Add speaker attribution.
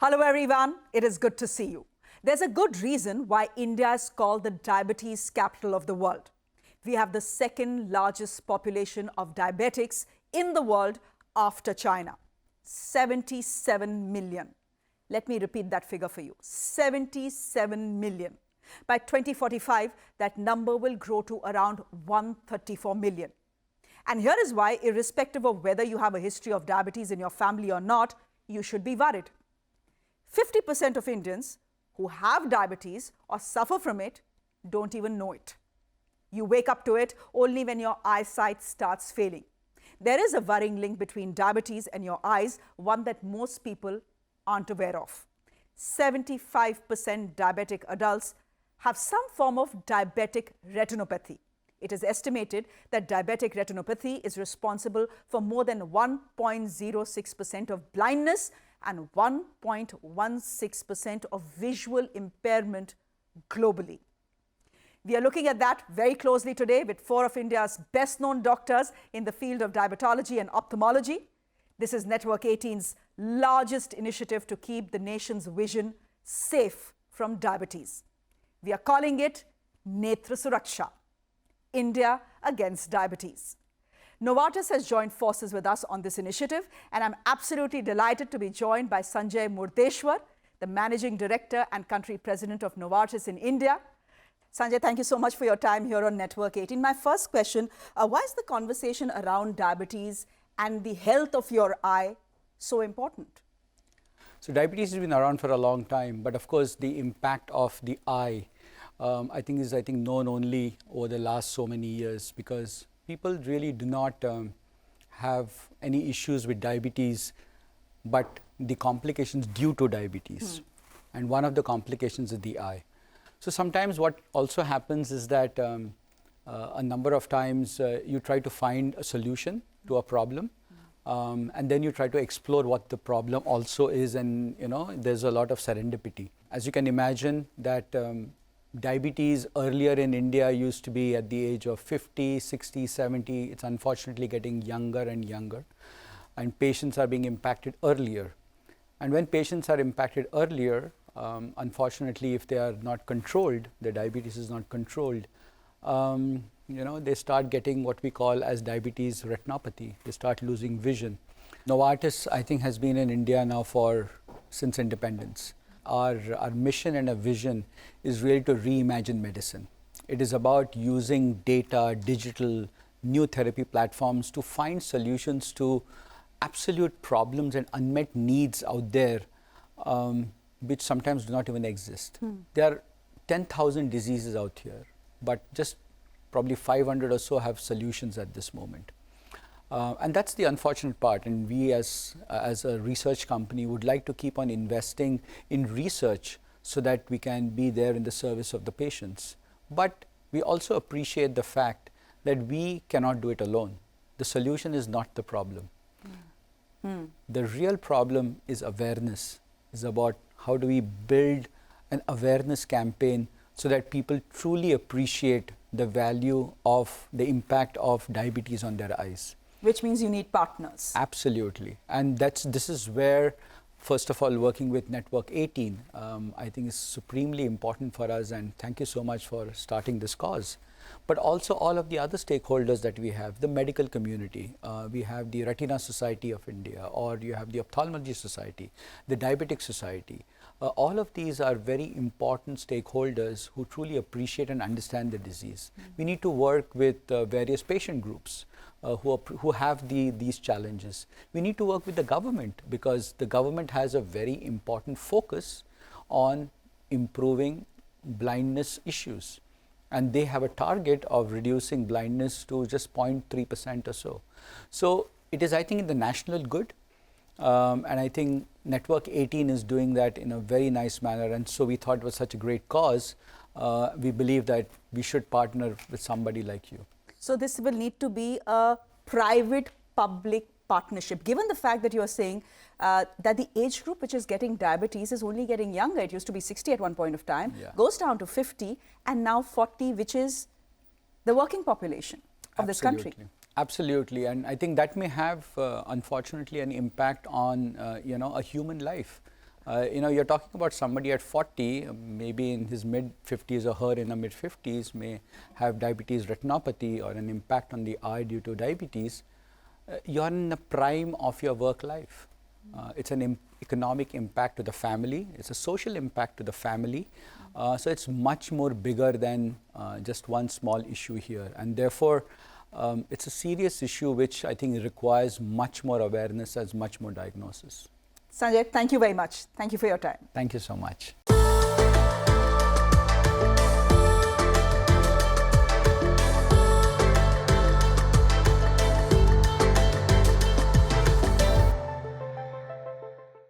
Speaker 1: Hello everyone, it is good to see you. There's a good reason why India is called the diabetes capital of the world. We have the second largest population of diabetics in the world after China, 77 million. Let me repeat that figure for you, 77 million. By 2045, that number will grow to around 134 million. And here is why, irrespective of whether you have a history of diabetes in your family or not, you should be worried. 50% of Indians who have diabetes or suffer from it don't even know it. You wake up to it only when your eyesight starts failing. There is a worrying link between diabetes and your eyes, one that most people aren't aware of. 75% diabetic adults have some form of diabetic retinopathy. It is estimated that diabetic retinopathy is responsible for more than 1.06% of blindness and 1.16% of visual impairment globally. We are looking at that very closely today with four of India's best-known doctors in the field of diabetology and ophthalmology. This is Network 18's largest initiative to keep the nation's vision safe from diabetes. We are calling it Netra Suraksha, India Against Diabetes. Novartis has joined forces with us on this initiative, and I'm absolutely delighted to be joined by Sanjay Murdeshwar, the Managing Director and Country President of Novartis in India. Sanjay, thank you so much for your time here on Network 18. My first question, why is the conversation around diabetes and the health of your eye so important?
Speaker 2: So diabetes has been around for a long time, but of course the impact of the eye I think is known only over the last so many years, because people really do not have any issues with diabetes, but the complications due to diabetes. And one of the complications is the eye. So sometimes what also happens is that a number of times you try to find a solution to a problem, and then you try to explore what the problem also is, and there's a lot of serendipity. As you can imagine that diabetes earlier in India used to be at the age of 50, 60, 70. It's unfortunately getting younger and younger, and patients are being impacted earlier. And when patients are impacted earlier, unfortunately, if they are not controlled, the diabetes is not controlled, they start getting what we call as diabetes retinopathy. They start losing vision. Novartis, I think, has been in India now since independence. Our mission and our vision is really to reimagine medicine. It is about using data, digital, new therapy platforms to find solutions to absolute problems and unmet needs out there, which sometimes do not even exist. There are 10,000 diseases out here, but just probably 500 or so have solutions at this moment. And that's the unfortunate part, and we as a research company would like to keep on investing in research so that we can be there in the service of the patients. But we also appreciate the fact that we cannot do it alone. The solution is not the problem. The real problem is awareness, is about how do we build an awareness campaign so that people truly appreciate the value of the impact of diabetes on their eyes.
Speaker 1: Which means you need partners.
Speaker 2: Absolutely. And this is where, first of all, working with Network 18, I think is supremely important for us, and thank you so much for starting this cause. But also all of the other stakeholders that we have, the medical community, we have the Retina Society of India, or you have the Ophthalmology Society, the Diabetic Society. All of these are very important stakeholders who truly appreciate and understand the disease. We need to work with various patient groups who have these challenges. We need to work with the government, because the government has a very important focus on improving blindness issues. And they have a target of reducing blindness to just 0.3% or so. So it is, I think, in the national good. And I think Network 18 is doing that in a very nice manner. And so we thought it was such a great cause. We believe that we should partner with somebody like you.
Speaker 1: So this will need to be a private-public partnership, given the fact that you are saying that the age group which is getting diabetes is only getting younger. It used to be 60 at one point of time, goes down to 50, and now 40, which is the working population of this country.
Speaker 2: Absolutely, and I think that may have, unfortunately, an impact on a human life. You're talking about somebody at 40, maybe in his mid 50s or her in the mid 50s may have diabetes retinopathy or an impact on the eye due to diabetes. You're in the prime of your work life. It's an economic impact to the family. It's a social impact to the family. So it's much more bigger than just one small issue here. And therefore, it's a serious issue which I think requires much more awareness and much more diagnosis.
Speaker 1: Sanjay, thank you very much. Thank you for your time.
Speaker 2: Thank you so much.